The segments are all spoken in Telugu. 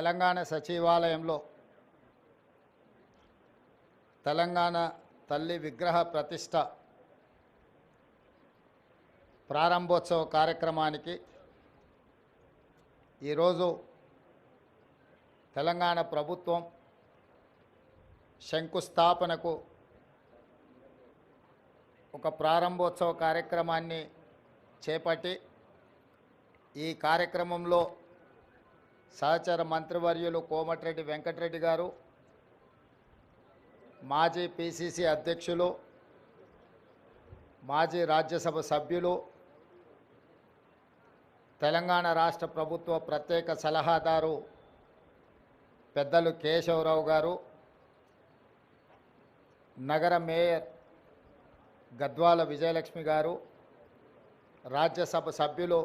తెలంగాణ సచివాలయంలో తెలంగాణ తల్లి విగ్రహ ప్రతిష్ట ప్రారంభోత్సవ కార్యక్రమానికి ఈరోజు తెలంగాణ ప్రభుత్వం శంకుస్థాపనకు ఒక ప్రారంభోత్సవ కార్యక్రమాన్ని చేపట్టి ఈ కార్యక్రమంలో సహచర మంత్రివర్యులు కోమటిరెడ్డి వెంకటరెడ్డి గారు, మాజీ పిసిసి అధ్యక్షులు, మాజీ రాజ్యసభ సభ్యులు, తెలంగాణ రాష్ట్ర ప్రభుత్వ ప్రత్యేక సలహాదారు పెద్దలు కేశవరావు గారు, నగర మేయర్ గద్వాల విజయలక్ష్మి గారు, రాజ్యసభ సభ్యులు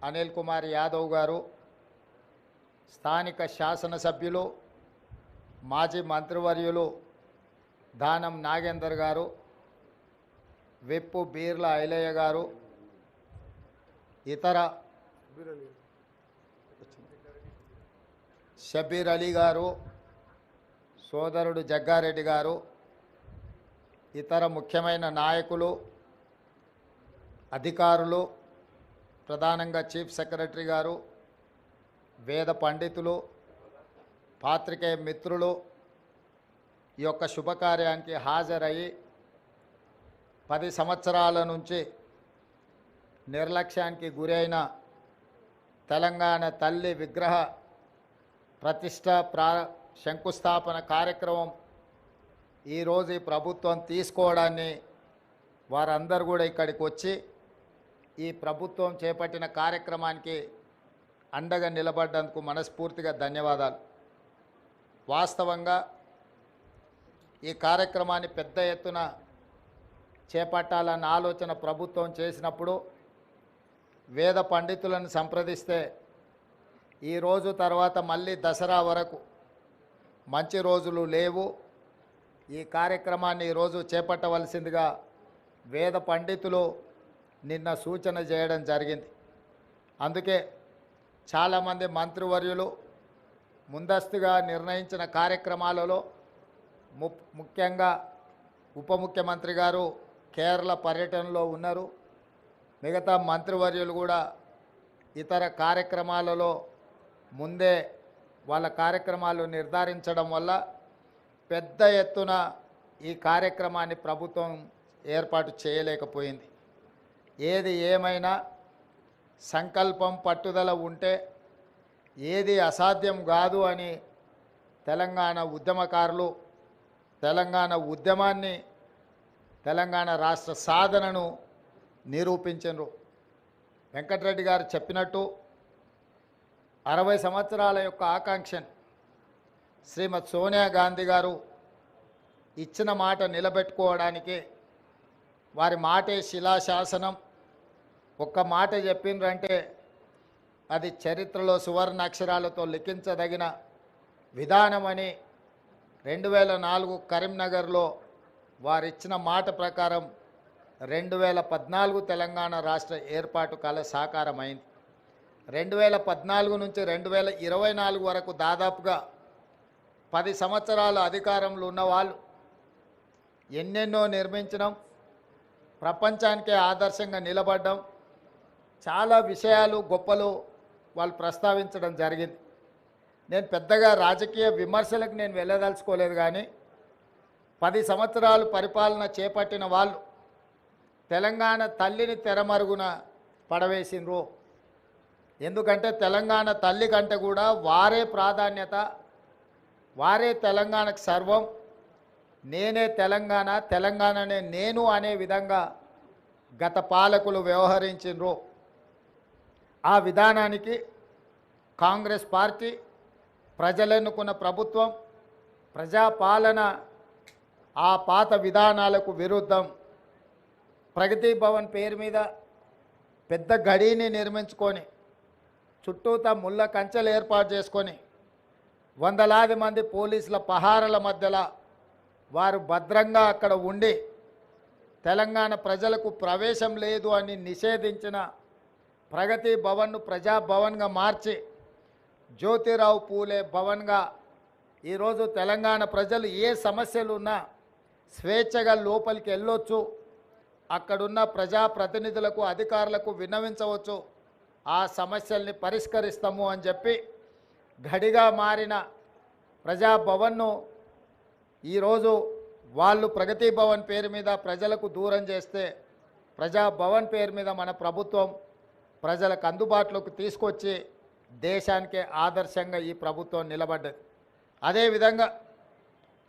అనిల్ కుమార్ యాదవ్ గారు, స్థానిక శాసనసభ్యులు మాజీ మంత్రివర్యులు దానం నాగేందర్ గారు, విప్పు బీర్ల ఐలయ్య గారు, ఇతర షబీర్ అలీ గారు, సోదరుడు జగ్గారెడ్డి గారు, ఇతర ముఖ్యమైన నాయకులు, అధికారులు, ప్రధానంగా చీఫ్ సెక్రటరీ గారు, వేద పండితులు, పాత్రికేయ మిత్రులు ఈ యొక్క శుభకార్యానికి హాజరయ్యి 10 సంవత్సరాల నుంచి నిర్లక్ష్యానికి గురైన తెలంగాణ తల్లి విగ్రహ ప్రతిష్ట శంకుస్థాపన కార్యక్రమం ఈరోజు ఈ ప్రభుత్వం తీసుకోవడాన్ని వారందరూ కూడా ఇక్కడికి వచ్చి ఈ ప్రభుత్వం చేపట్టిన కార్యక్రమానికి అండగా నిలబడ్డందుకు మనస్ఫూర్తిగా ధన్యవాదాలు. వాస్తవంగా ఈ కార్యక్రమాన్ని పెద్ద ఎత్తున చేపట్టాలన్న ఆలోచన ప్రభుత్వం చేసినప్పుడు వేద పండితులను సంప్రదిస్తే ఈ రోజు తర్వాత మళ్ళీ దసరా వరకు మంచి రోజులు లేవు, ఈ కార్యక్రమాన్ని ఈరోజు చేపట్టవలసిందిగా వేద పండితులు నిన్న సూచన చేయడం జరిగింది. అందుకే చాలామంది మంత్రివర్యులు ముందస్తుగా నిర్ణయించిన కార్యక్రమాలలో ముఖ్యంగా ఉప ముఖ్యమంత్రి గారు కేరళ పర్యటనలో ఉన్నారు. మిగతా మంత్రివర్యులు కూడా ఇతర కార్యక్రమాలలో ముందే వాళ్ళ కార్యక్రమాలు నిర్ధారించడం వల్ల పెద్ద ఎత్తున ఈ కార్యక్రమాన్ని ప్రభుత్వం ఏర్పాటు చేయలేకపోయింది. ఏది ఏమైనా సంకల్పం పట్టుదల ఉంటే ఏది అసాధ్యం కాదు అని తెలంగాణ ఉద్యమకారులు తెలంగాణ ఉద్యమాన్ని తెలంగాణ రాష్ట్ర సాధనను నిరూపించరు. వెంకటరెడ్డి గారు చెప్పినట్టు 60 సంవత్సరాల యొక్క ఆకాంక్షను శ్రీమతి సోనియా గాంధీ గారు ఇచ్చిన మాట నిలబెట్టుకోవడానికి వారి మాటే శిలాశాసనం. ఒక్క మాట చెప్పిండ్రంటే అది చరిత్రలో సువర్ణ అక్షరాలతో లిఖించదగిన విధానమని 2004 కరీంనగర్లో వారిచ్చిన మాట ప్రకారం 2014 తెలంగాణ రాష్ట్ర ఏర్పాటు కల సాకారమైంది. 2014 నుంచి 2024 వరకు దాదాపుగా 10 సంవత్సరాల అధికారంలో ఉన్నవాళ్ళు ఎన్నెన్నో నిర్మించడం, ప్రపంచానికే ఆదర్శంగా నిలబడడం, చాలా విషయాలు గొప్పలు వాళ్ళు ప్రస్తావించడం జరిగింది. నేను పెద్దగా రాజకీయ విమర్శలకు నేను వెళ్ళదలుచుకోలేదు, కానీ 10 సంవత్సరాలు పరిపాలన చేపట్టిన వాళ్ళు తెలంగాణ తల్లిని తెరమరుగున పడవేసిండ్రు. ఎందుకంటే తెలంగాణ తల్లి కంటే కూడా వారే ప్రాధాన్యత, వారే తెలంగాణకు సర్వం, నేనే తెలంగాణ, తెలంగాణనే నేను అనే విధంగా గత పాలకులు వ్యవహరించిండ్రు. ఆ విధానానికి కాంగ్రెస్ పార్టీ, ప్రజలెన్నుకున్న ప్రభుత్వం, ప్రజాపాలన ఆ పాత విధానాలకు విరుద్ధం ప్రగతి భవన్ పేరు మీద పెద్ద గడిని నిర్మించుకొని చుట్టూతా ముళ్ళ కంచెలు ఏర్పాటు చేసుకొని వందలాది మంది పోలీసుల పహారల మధ్యలో వారు భద్రంగా అక్కడ ఉండి తెలంగాణ ప్రజలకు ప్రవేశం లేదు అని నిషేధించిన ప్రగతి భవన్ను ప్రజాభవన్గా మార్చి జ్యోతిరావు పూలే భవన్గా ఈరోజు తెలంగాణ ప్రజలు ఏ సమస్యలు ఉన్నా స్వేచ్ఛగా లోపలికి వెళ్ళొచ్చు, అక్కడున్న ప్రజాప్రతినిధులకు అధికారులకు విన్నవించవచ్చు, ఆ సమస్యల్ని పరిష్కరిస్తాము అని చెప్పి గడిగా మారిన ప్రజాభవన్ను ఈరోజు వాళ్ళు ప్రగతి భవన్ పేరు మీద ప్రజలకు దూరం చేస్తే ప్రజాభవన్ పేరు మీద మన ప్రభుత్వం ప్రజలకు అందుబాటులోకి తీసుకొచ్చి దేశానికే ఆదర్శంగా ఈ ప్రభుత్వం నిలబడ్డది. అదేవిధంగా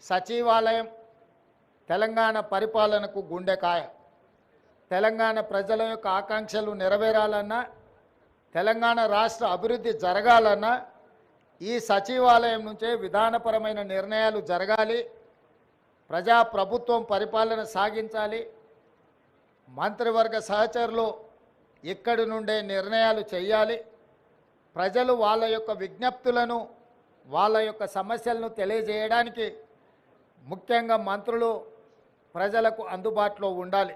సచివాలయం తెలంగాణ పరిపాలనకు గుండెకాయ. తెలంగాణ ప్రజల యొక్క ఆకాంక్షలు నెరవేరాలన్నా, తెలంగాణ రాష్ట్ర అభివృద్ధి జరగాలన్నా ఈ సచివాలయం నుంచే విధానపరమైన నిర్ణయాలు జరగాలి, ప్రజాప్రభుత్వం పరిపాలన సాగించాలి, మంత్రివర్గ సహచరులు ఇక్కడి నుండే నిర్ణయాలు చేయాలి, ప్రజలు వాళ్ళ యొక్క విజ్ఞప్తులను వాళ్ళ యొక్క సమస్యలను తెలియజేయడానికి ముఖ్యంగా మంత్రులు ప్రజలకు అందుబాటులో ఉండాలి.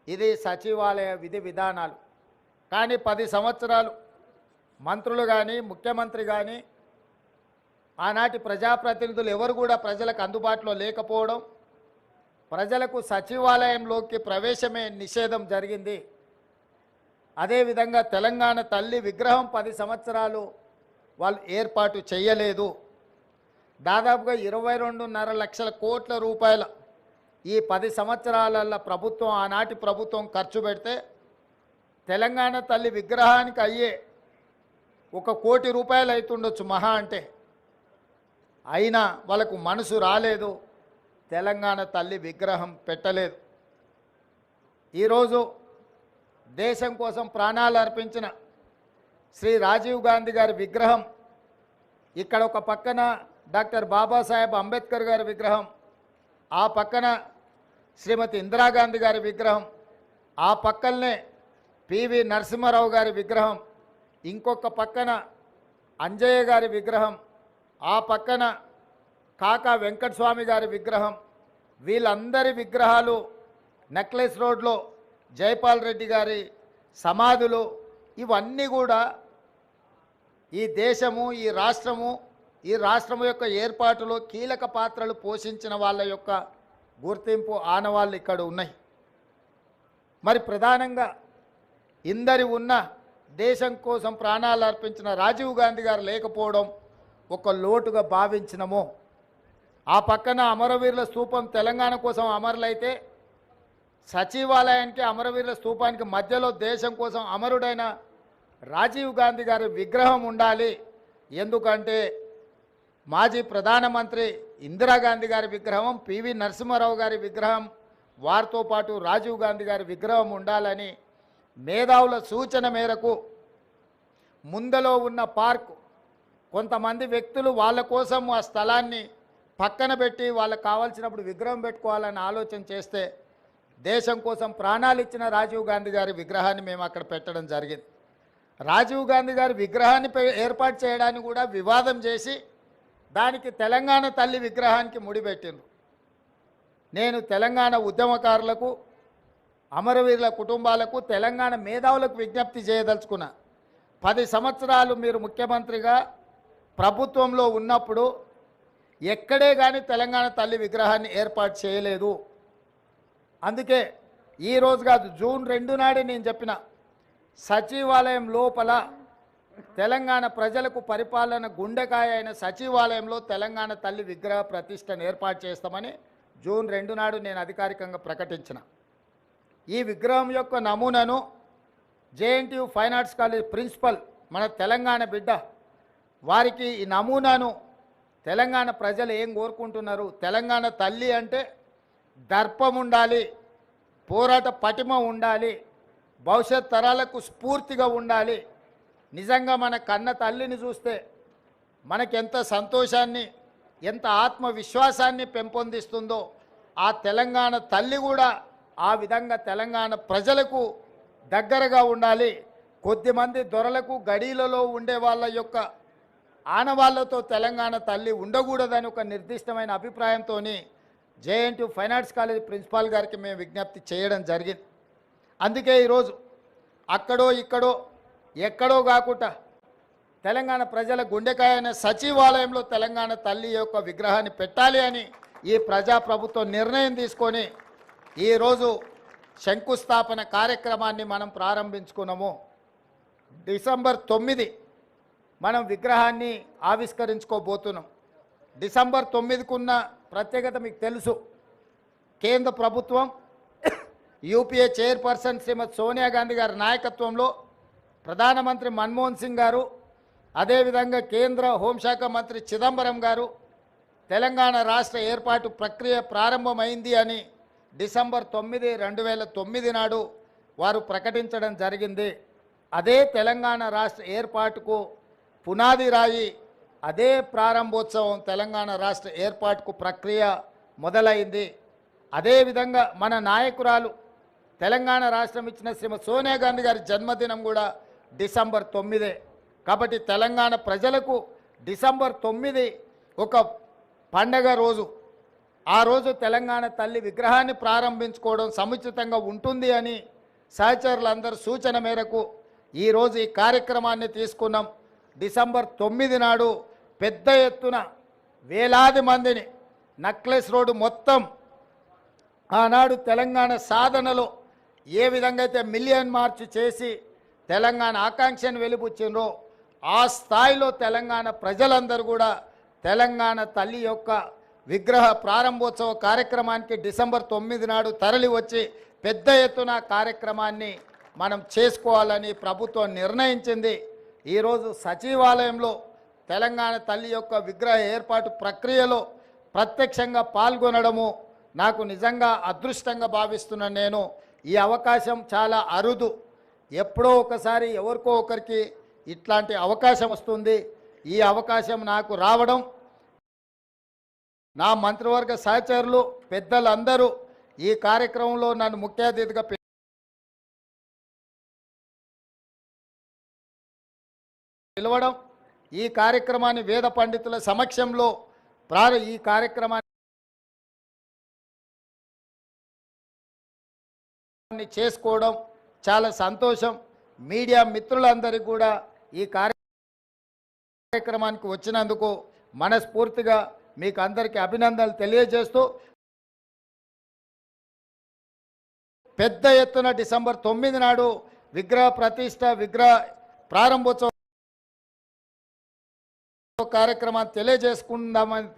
ఇది సచివాలయ విధి విధానాలు. కానీ 10 సంవత్సరాలు మంత్రులు కానీ ముఖ్యమంత్రి కానీ ఆనాటి ప్రజాప్రతినిధులు ఎవరు కూడా ప్రజలకు అందుబాటులో లేకపోవడం, ప్రజలకు సచివాలయంలోకి ప్రవేశమే నిషేధం జరిగింది. అదేవిధంగా తెలంగాణ తల్లి విగ్రహం 10 సంవత్సరాలు వాళ్ళు ఏర్పాటు చేయలేదు. దాదాపుగా 22.5 లక్షల కోట్ల రూపాయల ఈ 10 సంవత్సరాలలో ప్రభుత్వం ఆనాటి ప్రభుత్వం ఖర్చు పెడితే తెలంగాణ తల్లి విగ్రహానికి అయ్యే 1 కోటి రూపాయలు అవుతుండొచ్చు మహా అంటే. అయినా వాళ్ళకు మనసు రాలేదు, తెలంగాణ తల్లి విగ్రహం పెట్టలేదు. ఈరోజు దేశం కోసం ప్రాణాలు అర్పించిన శ్రీ రాజీవ్ గాంధీ గారి విగ్రహం ఇక్కడ ఒక పక్కన, డాక్టర్ బాబాసాహెబ్ అంబేద్కర్ గారి విగ్రహం ఆ పక్కన, శ్రీమతి ఇందిరాగాంధీ గారి విగ్రహం ఆ పక్కనే, పివి నరసింహారావు గారి విగ్రహం ఇంకొక పక్కన, అంజయ్య గారి విగ్రహం ఆ పక్కన, కాకా వెంకటస్వామి గారి విగ్రహం, వీళ్ళందరి విగ్రహాలు నెక్లెస్ రోడ్లో జైపాల్ రెడ్డి గారి సమాధులు, ఇవన్నీ కూడా ఈ దేశము ఈ రాష్ట్రము యొక్క ఏర్పాటులో కీలక పాత్రలు పోషించిన వాళ్ళ యొక్క గుర్తింపు ఆనవాళ్ళు ఇక్కడ ఉన్నాయి. మరి ప్రధానంగా ఇందరి ఉన్న దేశం కోసం ప్రాణాలు అర్పించిన రాజీవ్ గాంధీ గారు లేకపోవడం ఒక లోటుగా భావించినము. ఆ పక్కన అమరవీరుల స్తూపం తెలంగాణ కోసం అమరులైతే సచివాలయానికి అమరవీరుల స్తూపానికి మధ్యలో దేశం కోసం అమరుడైన రాజీవ్ గాంధీ గారి విగ్రహం ఉండాలి. ఎందుకంటే మాజీ ప్రధానమంత్రి ఇందిరాగాంధీ గారి విగ్రహం, పివి నరసింహారావు గారి విగ్రహం, వారితో పాటు రాజీవ్ గాంధీ గారి విగ్రహం ఉండాలని మేధావుల సూచన మేరకు ముందలో ఉన్న పార్కు కొంతమంది వ్యక్తులు వాళ్ళ కోసం ఆ స్థలాన్ని పక్కన పెట్టి వాళ్ళకు కావాల్సినప్పుడు విగ్రహం పెట్టుకోవాలని ఆలోచన చేస్తే దేశం కోసం ప్రాణాలు ఇచ్చిన రాజీవ్ గాంధీ గారి విగ్రహాన్ని మేము అక్కడ పెట్టడం జరిగింది. రాజీవ్ గాంధీ గారి విగ్రహాన్ని ఏర్పాటు చేయడానికి కూడా వివాదం చేసి దానికి తెలంగాణ తల్లి విగ్రహానికి ముడిపెట్టిండ్రు. నేను తెలంగాణ ఉద్యమకారులకు, అమరవీరుల కుటుంబాలకు, తెలంగాణ మేధావులకు విజ్ఞప్తి చేయదలుచుకున్నా. 10 సంవత్సరాలు మీరు ముఖ్యమంత్రిగా ప్రభుత్వంలో ఉన్నప్పుడు ఎక్కడే కానీ తెలంగాణ తల్లి విగ్రహాన్ని ఏర్పాటు చేయలేదు. అందుకే ఈరోజు కాదు, జూన్ 2 నాడే నేను చెప్పిన సచివాలయం లోపల తెలంగాణ ప్రజలకు పరిపాలన గుండెకాయ అయిన సచివాలయంలో తెలంగాణ తల్లి విగ్రహ ప్రతిష్టను ఏర్పాటు చేస్తామని జూన్ 2 నాడు నేను అధికారికంగా ప్రకటించిన. ఈ విగ్రహం యొక్క నమూనాను JNTU fine arts college principal మన తెలంగాణ బిడ్డ వారికి ఈ నమూనాను తెలంగాణ ప్రజలు ఏం కోరుకుంటున్నారు, తెలంగాణ తల్లి అంటే దర్పం ఉండాలి, పోరాట పటిమ ఉండాలి, భవిష్యత్ తరాలకు స్ఫూర్తిగా ఉండాలి. నిజంగా మన కన్న తల్లిని చూస్తే మనకెంత సంతోషాన్ని, ఎంత ఆత్మవిశ్వాసాన్ని పెంపొందిస్తుందో ఆ తెలంగాణ తల్లి కూడా ఆ విధంగా తెలంగాణ ప్రజలకు దగ్గరగా ఉండాలి. కొద్దిమంది దొరలకు గడీలలో ఉండే వాళ్ళ యొక్క ఆనవాళ్లతో తెలంగాణ తల్లి ఉండకూడదని ఒక నిర్దిష్టమైన అభిప్రాయంతో JNTU fine arts college principal గారికి మేము విజ్ఞప్తి చేయడం జరిగింది. అందుకే ఈరోజు అక్కడో ఇక్కడో ఎక్కడో కాకుండా తెలంగాణ ప్రజల గుండెకాయ అనే సచివాలయంలో తెలంగాణ తల్లి యొక్క విగ్రహాన్ని పెట్టాలి అని ఈ ప్రజాప్రభుత్వం నిర్ణయం తీసుకొని ఈరోజు శంకుస్థాపన కార్యక్రమాన్ని మనం ప్రారంభించుకున్నాము. డిసెంబర్ 9 మనం విగ్రహాన్ని ఆవిష్కరించుకోబోతున్నాం. డిసెంబర్ 9కున్న ప్రత్యేకత మీకు తెలుసు. కేంద్ర ప్రభుత్వం యూపీఏ చైర్పర్సన్ శ్రీమతి సోనియా గాంధీ గారి నాయకత్వంలో ప్రధానమంత్రి మన్మోహన్ సింగ్ గారు, అదేవిధంగా కేంద్ర హోంశాఖ మంత్రి చిదంబరం గారు తెలంగాణ రాష్ట్ర ఏర్పాటు ప్రక్రియ ప్రారంభమైంది అని డిసెంబర్ 9, 2009 నాడు వారు ప్రకటించడం జరిగింది. అదే తెలంగాణ రాష్ట్ర ఏర్పాటుకు పునాది రాయి, అదే ప్రారంభోత్సవం తెలంగాణ రాష్ట్ర ఏర్పాటుకు ప్రక్రియ మొదలైంది. అదేవిధంగా మన నాయకురాలు తెలంగాణ రాష్ట్రం ఇచ్చిన శ్రీమతి సోనియా గాంధీ గారి జన్మదినం కూడా డిసెంబర్ 9. కాబట్టి తెలంగాణ ప్రజలకు డిసెంబర్ 9 ఒక పండగ రోజు. ఆ రోజు తెలంగాణ తల్లి విగ్రహాన్ని ప్రారంభించుకోవడం సముచితంగా ఉంటుంది అని సహచరులందరూ సూచన మేరకు ఈరోజు ఈ కార్యక్రమాన్ని తీసుకున్నాం. డిసెంబర్ 9 నాడు పెద్ద ఎత్తున వేలాది మందిని నక్లెస్ రోడ్డు మొత్తం ఆనాడు తెలంగాణ సాధనలో ఏ విధంగా అయితే మిలియన్ మార్చ్ చేసి తెలంగాణ ఆకాంక్షను వెలిబుచ్చిండ్రో ఆ స్థాయిలో తెలంగాణ ప్రజలందరూ కూడా తెలంగాణ తల్లి యొక్క విగ్రహ ప్రారంభోత్సవ కార్యక్రమానికి డిసెంబర్ 9 నాడు తరలి వచ్చి పెద్ద ఎత్తున కార్యక్రమాన్ని మనం చేసుకోవాలని ప్రభుత్వం నిర్ణయించింది. ఈరోజు సచివాలయంలో తెలంగాణ తల్లి యొక్క విగ్రహ ఏర్పాటు ప్రక్రియలో ప్రత్యక్షంగా పాల్గొనడము నాకు నిజంగా అదృష్టంగా భావిస్తున్నాను. నేను ఈ అవకాశం చాలా అరుదు. ఎప్పుడో ఒకసారి ఎవరికో ఒకరికి ఇట్లాంటి అవకాశం వస్తుంది. ఈ అవకాశం నాకు రావడం, నా మంత్రివర్గ సహచరులు పెద్దలందరూ ఈ కార్యక్రమంలో నన్ను ముఖ్య అతిథిగా పిలవడం, ఈ కార్యక్రమాన్ని వేద పండితుల సమక్షంలో ఈ కార్యక్రమాన్ని చేసుకోవడం చాలా సంతోషం. మీడియా మిత్రులందరికీ కూడా ఈ కార్యక్రమానికి వచ్చినందుకు మనస్ఫూర్తిగా మీకు అందరికీ అభినందనలు తెలియజేస్తూ పెద్ద ఎత్తున డిసెంబర్ 9 నాడు విగ్రహ ప్రతిష్ట, విగ్రహ ప్రారంభోత్సవ కార్యక్రమాన్ని తెలియజేసుకుందామని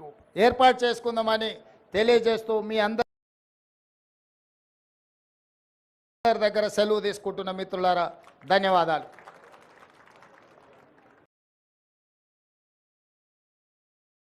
ఏర్పాటు చేసుకుందామని తెలియజేస్తూ మీ అందరి దగ్గర సెలవు తీసుకుంటున్న మిత్రులారా ధన్యవాదాలు.